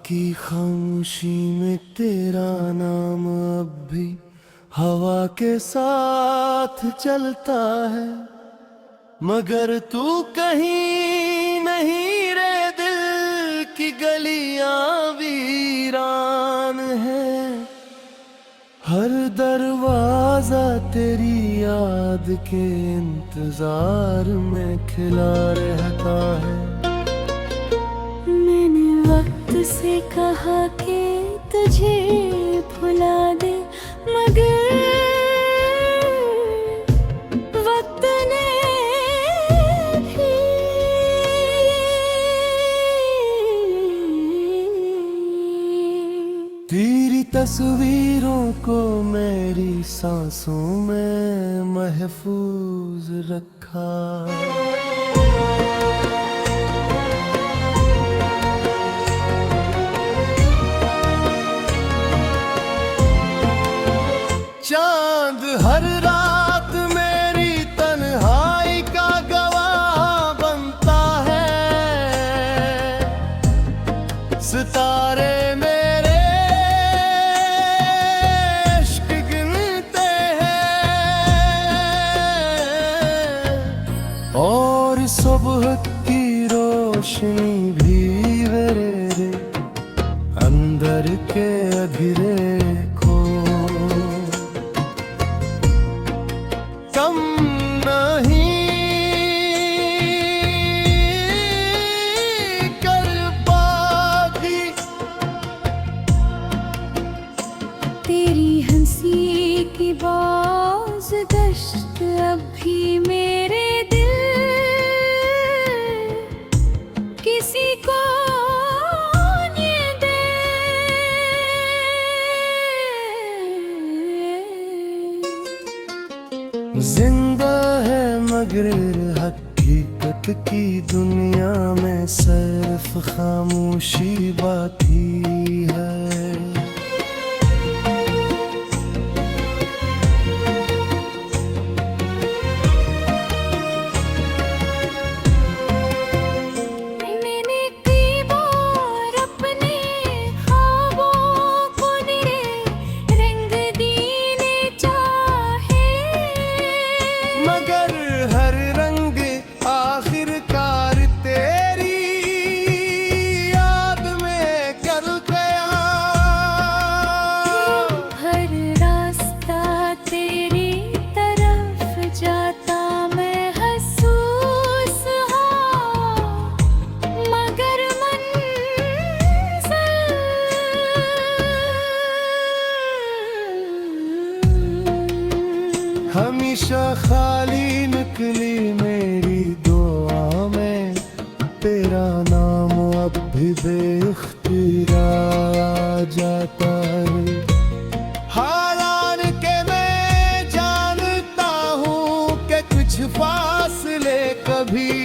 की खामोशी में तेरा नाम अब भी हवा के साथ चलता है, मगर तू कहीं नहीं रे, दिल की गलियां वीरान है। हर दरवाजा तेरी याद के इंतजार में खिला रहता है। मैंने वक्त से कहा कि तुझे भुला दे, मगर वक्त ने भी तेरी तस्वीरों को मेरी सांसों में महफूज रखा। चांद हर रात मेरी तन्हाई का गवाह बनता है, सितारे मेरे इश्क गिनते हैं, और सुबह की रोशनी भी मेरे अंदर के अधूरे को कम नहीं कर पाती। तेरी हंसी की बाज़गश्त अब भी मेरे दिल किसी को ये दे। जिंदा है मगर हकीकत की दुनिया में सिर्फ खामोशी बाकी है। मैंने कई बार अपने ख्वाबों को निरे रंग देने चाहे, मगर हर रंग आखिरकार तेरी याद में कर गया। हर रास्ता तेरी तरफ जाता महसूस हो, मगर मंजिल हमेशा खाली निकली मेरी दुआ में, तेरा नाम अब भी बेइख्तियार आ जाता है। हालान के मैं जानता हूँ कि कुछ फासले कभी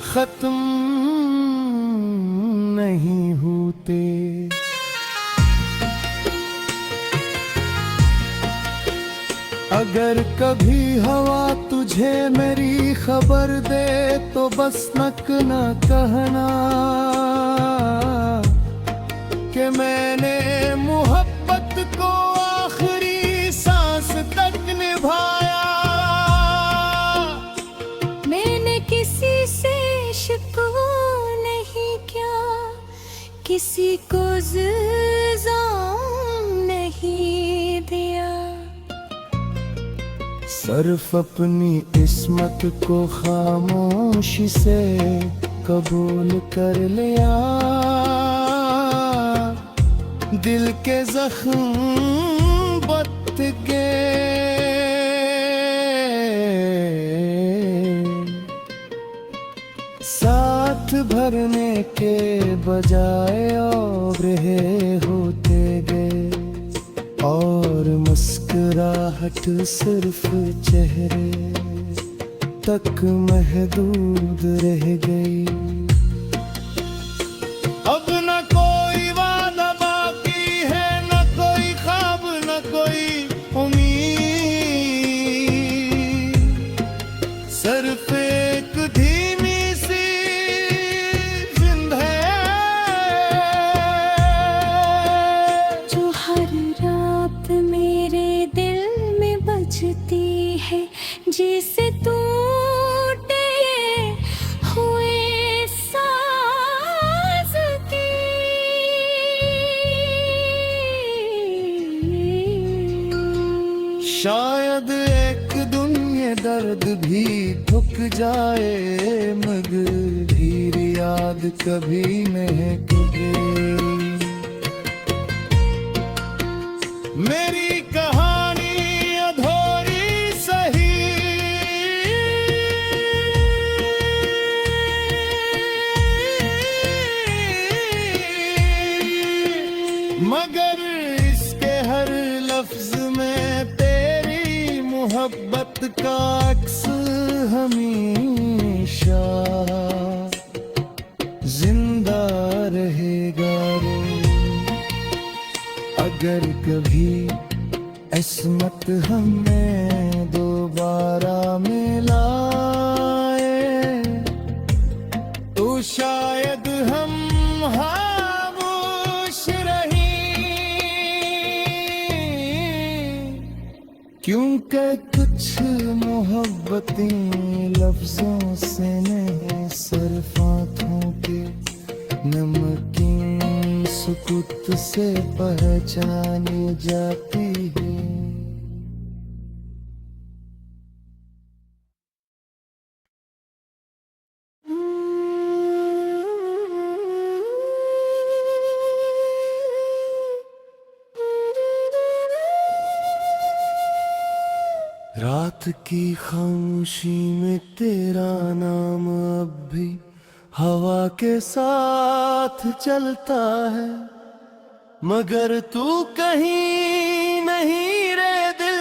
खत्म नहीं होते। अगर कभी हवा तुझे मेरी खबर दे तो बस नक न कहना कि मैंने मोहब्बत को आखिरी सांस तक निभाया। मैंने किसी से शिकवा नहीं किया, किसी को इल्ज़ाम नहीं दिया, सिर्फ अपनी इस्मत को खामोशी से कबूल कर लिया। दिल के जख्म बत गए, साथ भरने के बजाय और होते गए, और मुस्कुराहट सिर्फ चेहरे तक महदूद रह गई। अब न कोई वादा बाकी है, न कोई ख्वाब, न कोई उम्मीद, सिर्फ एक धीमी सी जिंदगी जिसे टूटे हुए साज की शायद एक दिन ये दर्द भी थक जाए, मगर धीर याद कभी महके। मेरी कहानी अधूरी सही, मगर इसके हर लफ्ज में तेरी मोहब्बत का अक्स हमेशा जिंदा रहेगा। अगर कभी किस्मत हमें दोबारा मिलाए, तो शायद हम खामोश रहें, क्योंकि कुछ मोहब्बतें लफ्जों से नहीं, सिर्फ आँखों के नमकीन सुकूत से पहचानी जाती है। रात की खामोशी में तेरा नाम अब भी हवा के साथ चलता है, मगर तू कहीं नहीं रे, दिल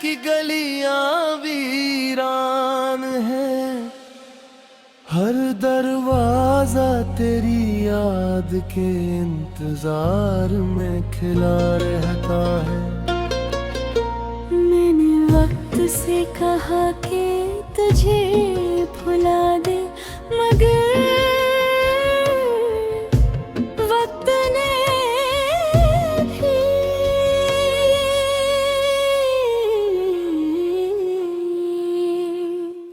की गलियां वीरान है। हर दरवाजा तेरी याद के इंतजार में खिला रहता है। मैंने वक्त से कहा कि तुझे भुला दे, मगर वक्त ने भी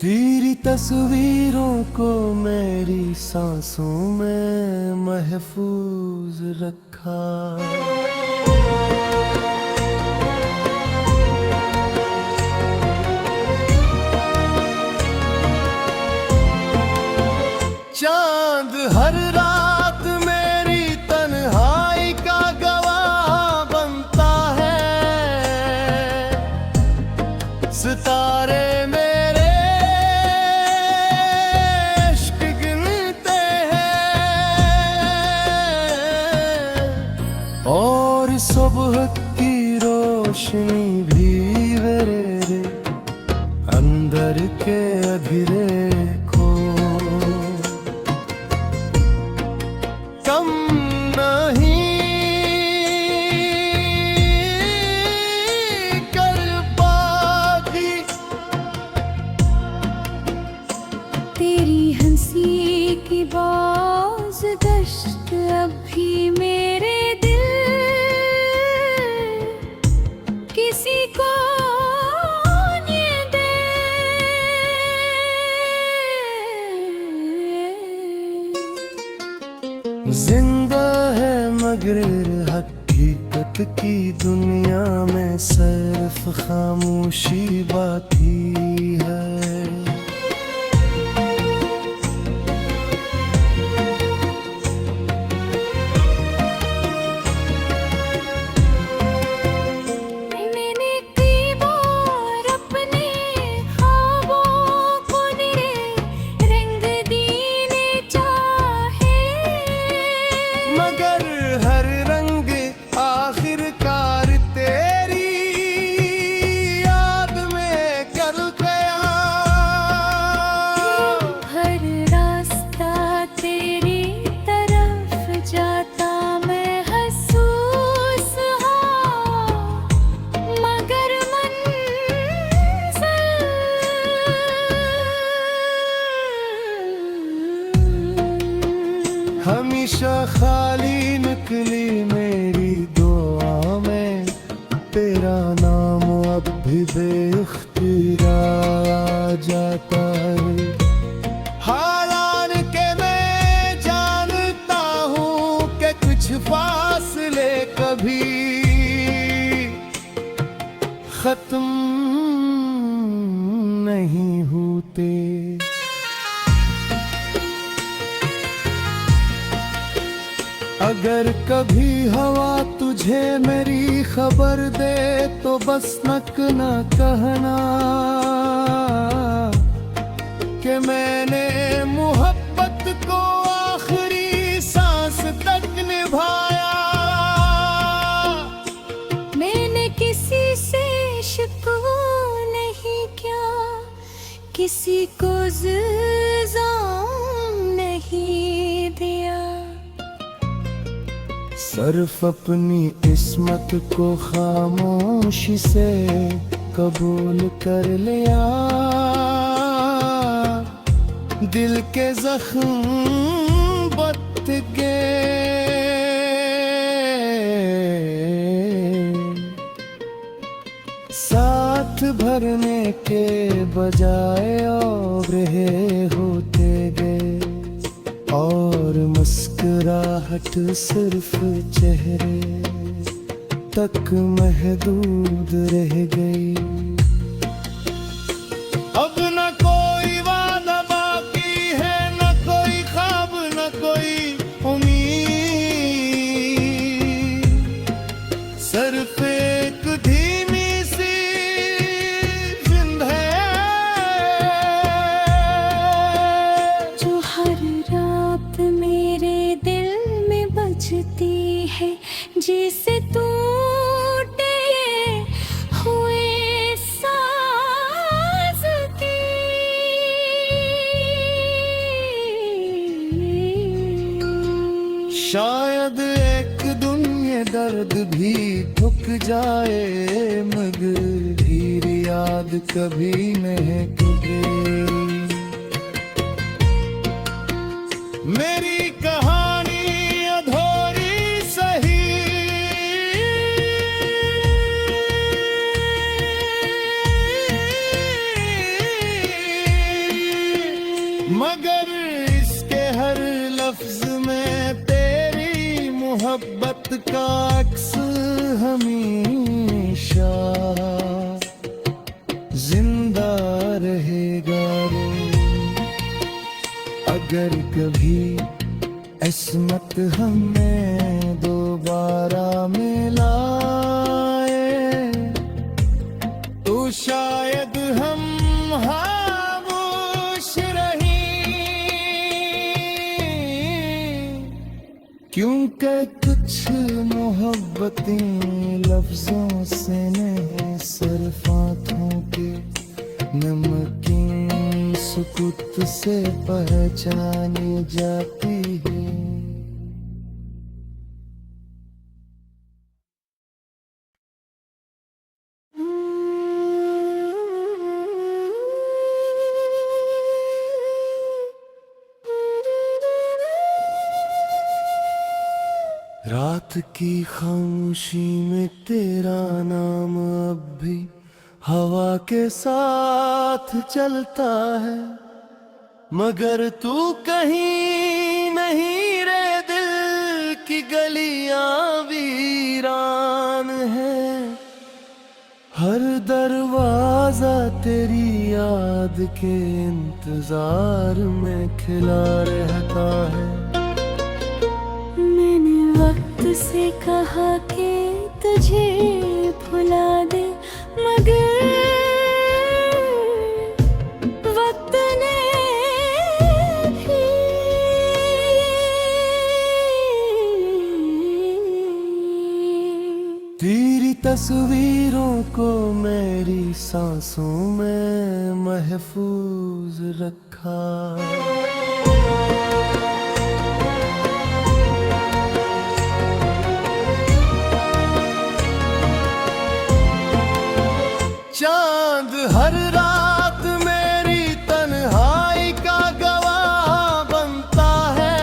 तेरी तस्वीरों को मेरी सांसों में महफूज रखा। चांद हर रात मेरी तन्हाई का गवाह बनता है, सितारे मेरे इश्क गिनते हैं, और सुबह की रोशनी भी मेरे अंदर के अधूरे कम नहीं कर पाती। तेरी हंसी की बाज दश्त अब भी मेरे दिल किसी को ये दे। जिंदा है मगर हकीकत की दुनिया में सिर्फ खामोशी बाकी है। मैंने कई बार अपने ख्वाबों को निरे रंग देने चाहे, मगर हर रंग आखिरकार तेरी याद में कर गया। हर रास्ता तेरी तरफ जाता महसूस हाँ, मगर मंजिल हमेशा खाली निकली मेरी दुआ में, तेरा नाम अब भी बेइख्तियार जाता है। हालान के मैं जानता हूँ कि कुछ फासले कभी खत्म नहीं होते। अगर कभी हवा तुझे मेरी खबर दे तो बस नक न कहना कि मैंने मोहब्बत को आखिरी सांस तक निभाया। मैंने किसी से शिकवा नहीं किया, किसी को इल्ज़ाम नहीं दिया। सिर्फ अपनी इस्मत को खामोशी से कबूल कर लिया। दिल के जख्म बत गए, साथ भरने के बजाय और होते गए, और मुस्कुराहट सिर्फ चेहरे तक महदूद रह गई। अब न कोई वादा बाकी है, न कोई ख्वाब, न कोई उम्मीद, सिर्फ एक धीमी सी जिंद है जो हर रात मेरे दिल में बजती है, जिसे टूटे हुए साज़ की। शायद एक दुनिया दर्द भी थक जाए, मगर धीर याद कभी नहीं टूटेगी। मेरी कहानी अधूरी सही, मगर इसके हर लफ्ज में तेरी मोहब्बत का अक्स हमेशा जिंदा रहेगा। अगर कभी किस्मत हमें दोबारा मिलाए तो शायद हम खामोश रहें, क्योंकि कुछ मोहब्बतें लफ्जों से नहीं, सिर्फ आँखों के नमकीन सुकूत से पहचानी जाती है। रात की खामोशी में तेरा नाम अब भी हवा के साथ चलता है, मगर तू कहीं नहीं रे, दिल की गलियां वीरान है। हर दरवाजा तेरी याद के इंतजार में खिला रहता है। मैंने वक्त से कहा कि तुझे भुला दे, मगर वक्त ने भी तेरी तस्वीरों को मेरी सांसों में महफूज रखा। चांद हर रात मेरी तन्हाई का गवाह बनता है,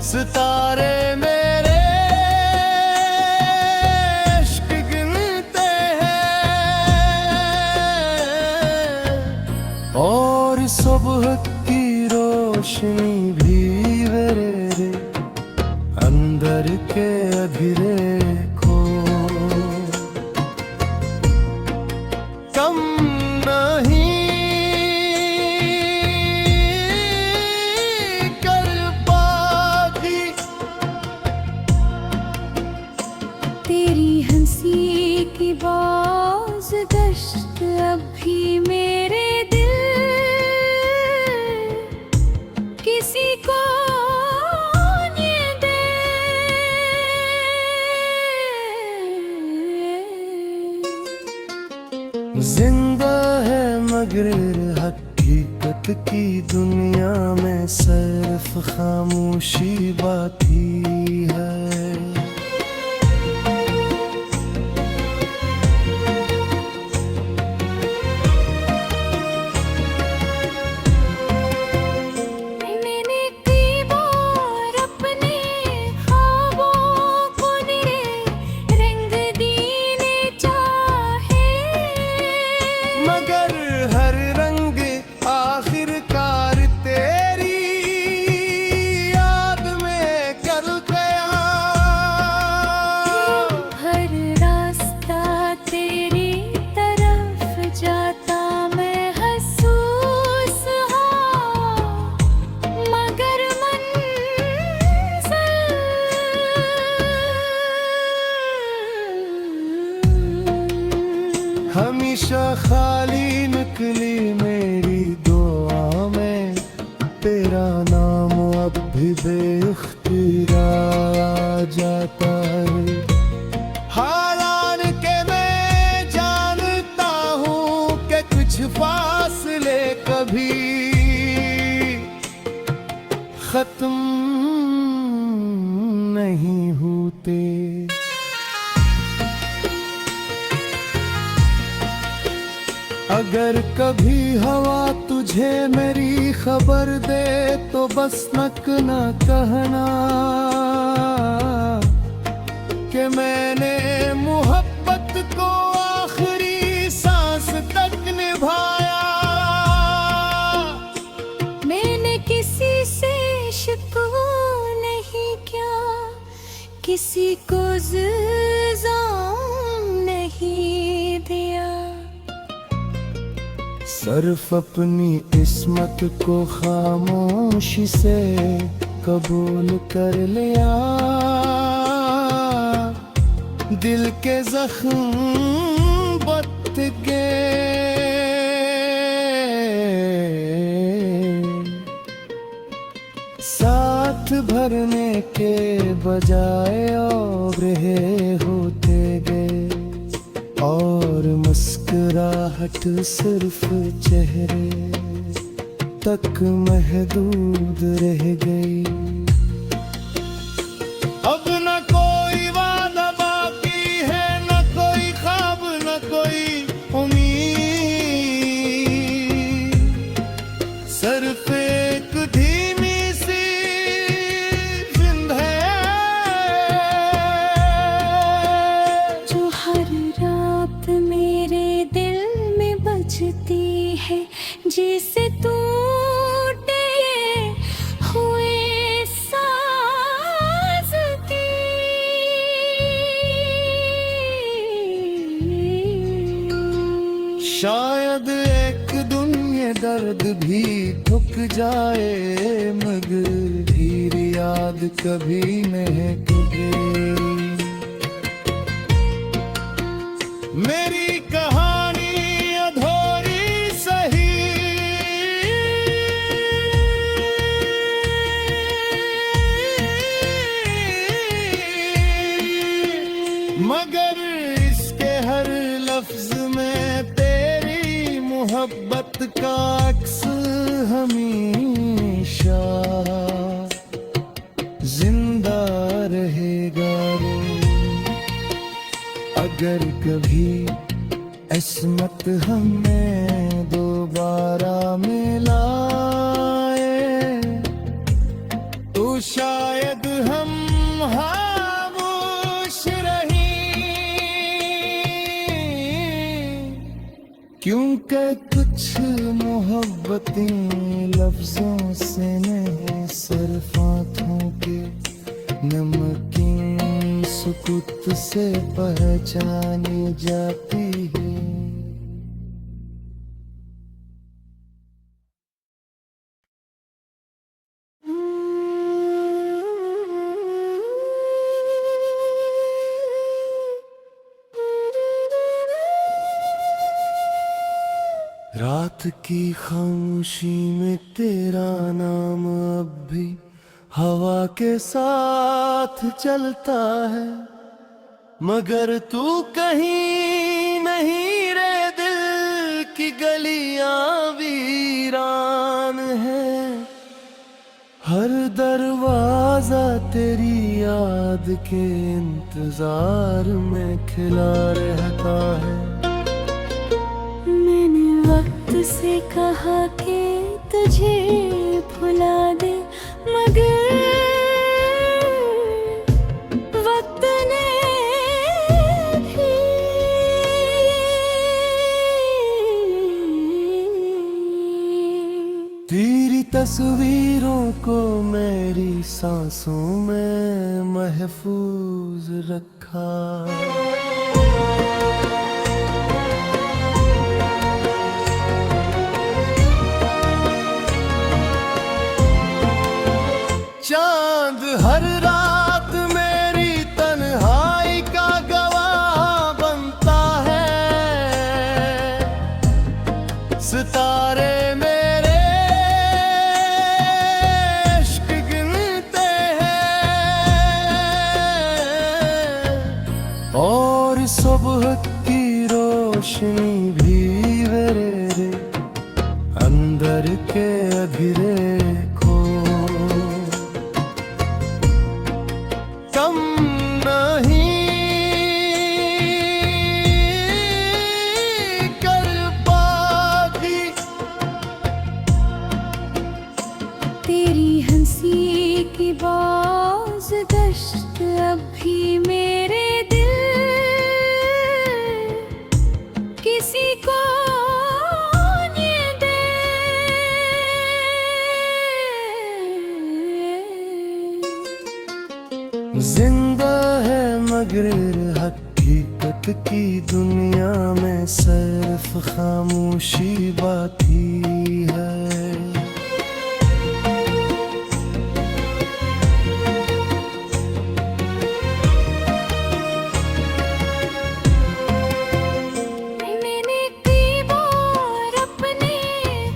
सितारे मेरे इश्क गिनते हैं, सुबह की रोशनी भी मेरे रे अंदर के अधीरे को कम नहीं कर पाती। तेरी हंसी की बाज गश्त अब भी मेरे दिल किसी को ये दे। जिंदा है मगर हकीकत की दुनिया में सिर्फ खामोशी बाकी है। मैंने कई बार अपने ख्वाबों को निरे रंग देने चाहे, मगर हर रंग आखिरकार तेरी याद में कर गया। हर रास्ता तेरी तरफ जाता महसूस हाँ, मगर मंजिल हमेशा खाली निकली मेरी दुआ में तेरा नाम अब भी बेख्तियार आ जाता है। हालान के मैं जानता हूँ कि कुछ फासले कभी खत्म नहीं होते। अगर कभी हवा तुझे मेरी खबर दे तो बस नक न कहना कि मैंने मोहब्बत को आखिरी सांस तक निभाया। मैंने किसी से शिकवा नहीं किया, किसी को इल्ज़ाम नहीं दिया। सिर्फ अपनी इस्मत को खामोशी से कबूल कर लिया। दिल के जख्म बत गए, साथ भरने के बजाय और रहे होते गए, और मुस्कुराहट सिर्फ चेहरे तक महदूद रह गई। अब न कोई वादा बाकी है, न कोई ख्वाब, न कोई उम्मीद, सिर्फ एक धीमी सी जिंद है जो हर रात मेरे दिल में बजती है, जिसे टूटे हुए साज़ की। शायद एक दुनिया दर्द भी थक जाए, मगर धीर याद कभी नहीं टूटे। मेरी कहानी अधूरी सही, मगर इसके हर लफ्ज में तेरी मोहब्बत का अक्स हमेशा जिंदा रहेगा। अगर कभी किस्मत हमें दोबारा मिलाए तो शायद हम खामोश रहें, क्योंकि कुछ कुछ मोहब्बतें लफ्जों से नहीं, सिर्फ आँखों के नमकीन सुकुत से पहचानी जाती है। रात की खामोशी में तेरा नाम अब भी हवा के साथ चलता है, मगर तू कहीं नहीं रे, दिल की गलियां वीरान है। हर दरवाजा तेरी याद के इंतजार में खिला रहता है। वक्त से कहा कि तुझे भुला दे, मगर वक्त ने भी तेरी तस्वीरों को मेरी सांसों में महफूज रखा। चांद हर रात मेरी तन्हाई का गवाह बनता है, सितारे मेरे इश्क गिनते हैं, और सुबह की रोशनी भी मेरे अंदर के अधूरे कम नहीं कर पाती। तेरी हंसी की बाज गश्त अब भी मेरे दिल किसी को ये दे। जिंदा है मगर हकीकत की दुनिया में सिर्फ खामोशी बाकी है। मैंने कई बार अपने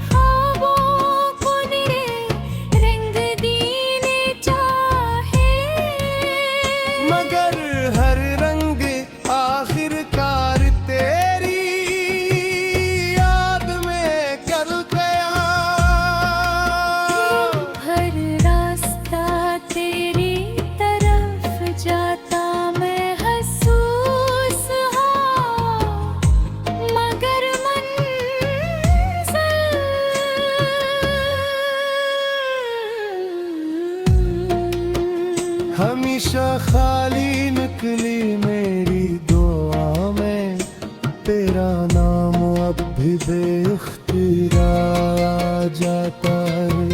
ख्वाबों को निरे रंग देने चाहे, मगर हर रंग आखिरकार तेरी याद में कर गया। हर रास्ता तेरी तरफ जाता मैं महसूस हाँ, मगर मंजिल हमेशा खाली निकली मेरी दुआ में, तेरा नाम अब भी बेइख्तियार आ जाता है।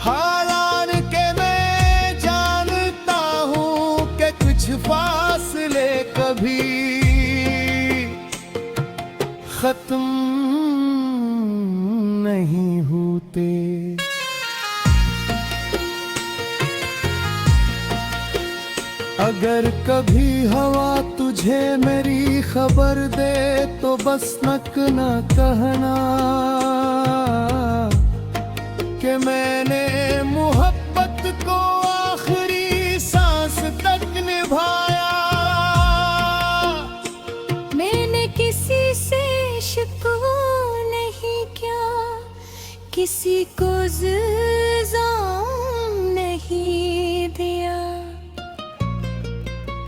हालान के मैं जानता हूँ कि कुछ फासले कभी खत्म नहीं होते। अगर कभी हवा तुझे मेरी खबर दे तो बस नक न कहना कि मैंने मोहब्बत को आखिरी सांस तक निभाया। मैंने किसी से शिकवा नहीं किया, किसी को इल्जाम नहीं दिया,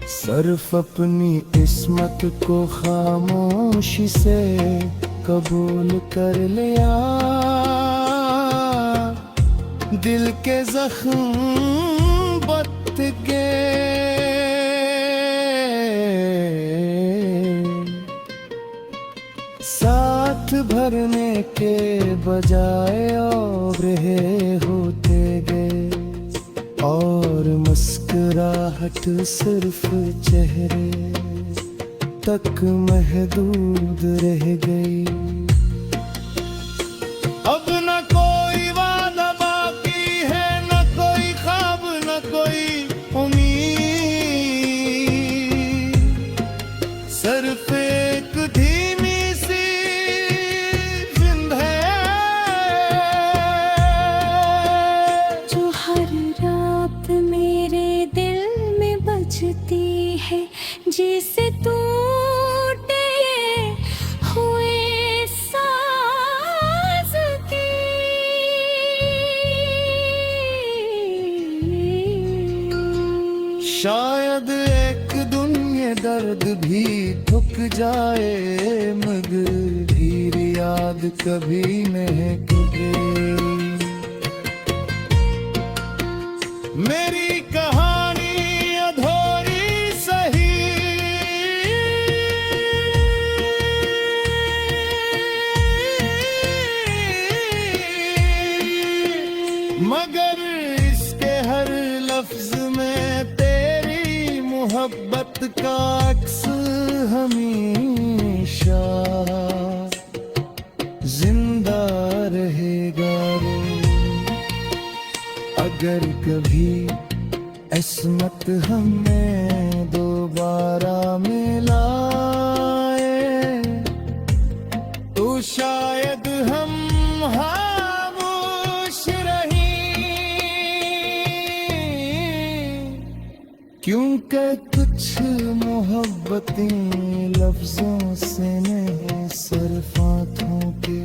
सिर्फ अपनी इस्मत को खामोशी से कबूल कर लिया। दिल के जख्म बत गए, साथ भरने बजाए और रहे होते गए, और मुस्कुराहट सिर्फ चेहरे तक महदूद रह गई। अब न कोई वादा बाकी है, न कोई ख्वाब, न कोई उम्मीद, सिर्फ एक धीमी सी जिंद है जो हर रात मेरे दिल में बजती है, जिसे टूटे हुए साज की। शायद एक दुनिया दर्द भी थक जाए, मगर धीर याद कभी नहीं टूटे। मेरी कहानी अधूरी सही, मगर इसके हर लफ्ज में तेरी मोहब्बत का अक्स हमेशा जिंदा रहेगा। अगर कभी किस्मत हमें दोबारा मिलाए, तो शायद हम खामोश रहें, क्योंकि कुछ मोहब्बतें लफ्जों से नहीं, सिर्फ आँखों के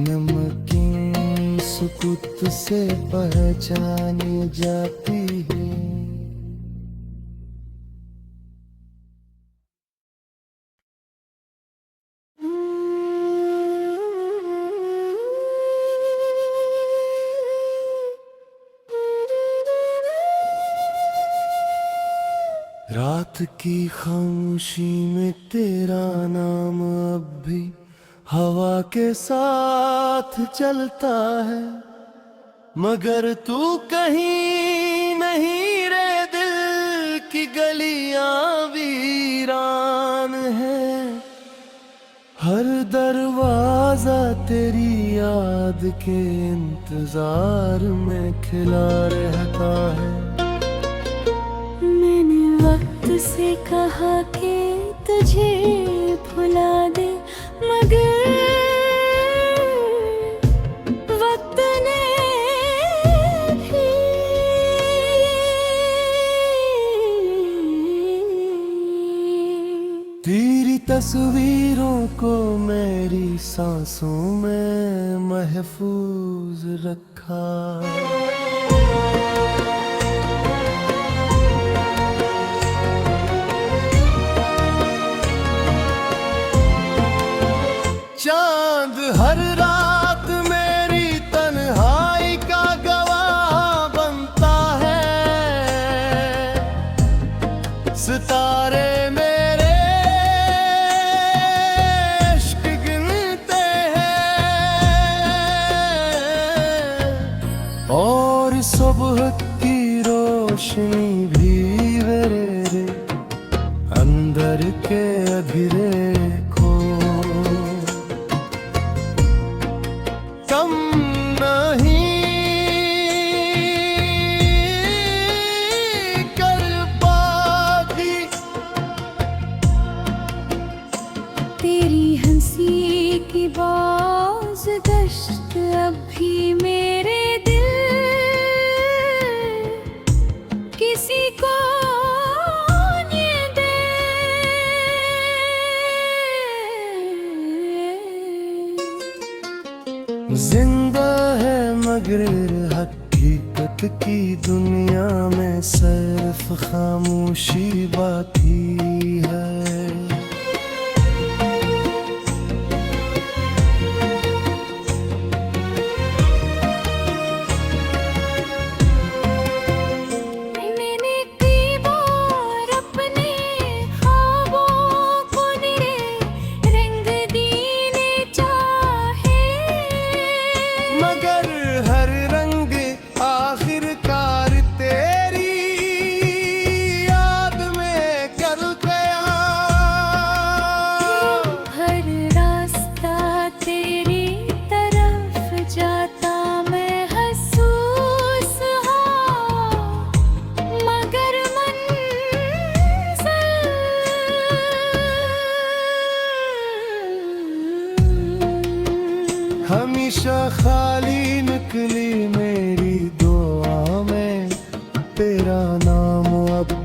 नमकीन सुकूत से पहचानी जाती है। रात की खामोशी में तेरा नाम अब भी हवा के साथ चलता है, मगर तू कहीं नहीं रे, दिल की गलियां वीरान है। हर दरवाजा तेरी याद के इंतजार में खिला रहता है। मैंने वक्त से कहा कि तुझे भुला दे, मगर वक्त ने भी तेरी तस्वीरों को मेरी सांसों में महफूज रखा। चांद हर रात मेरी तन्हाई का गवाह बनता है, सितारे मेरे इश्क गिनते हैं, और सुबह की रोशनी भी मेरे अंदर के अधूरे कम नहीं कर पाती। तेरी हंसी की बाज़गश्त अब भी मेरे दिल किसी को ये दे। जिंदा है मगर हकीकत की दुनिया में सिर्फ खामोशी बाकी है। मैंने कई बार अपने ख्वाबों को निरे रंग देने चाहे,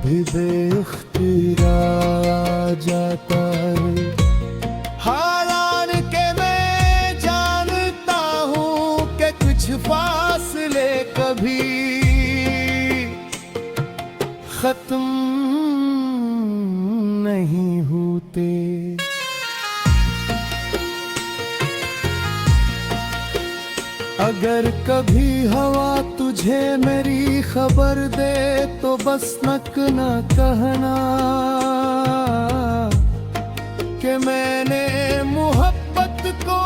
भी बेइख्तियार आ जाता है। हालान के मैं जानता हूँ कि कुछ फासले कभी खत्म नहीं होते। अगर कभी हवा तुझे मेरी खबर दे तो बस नक न कहना कि मैंने मोहब्बत को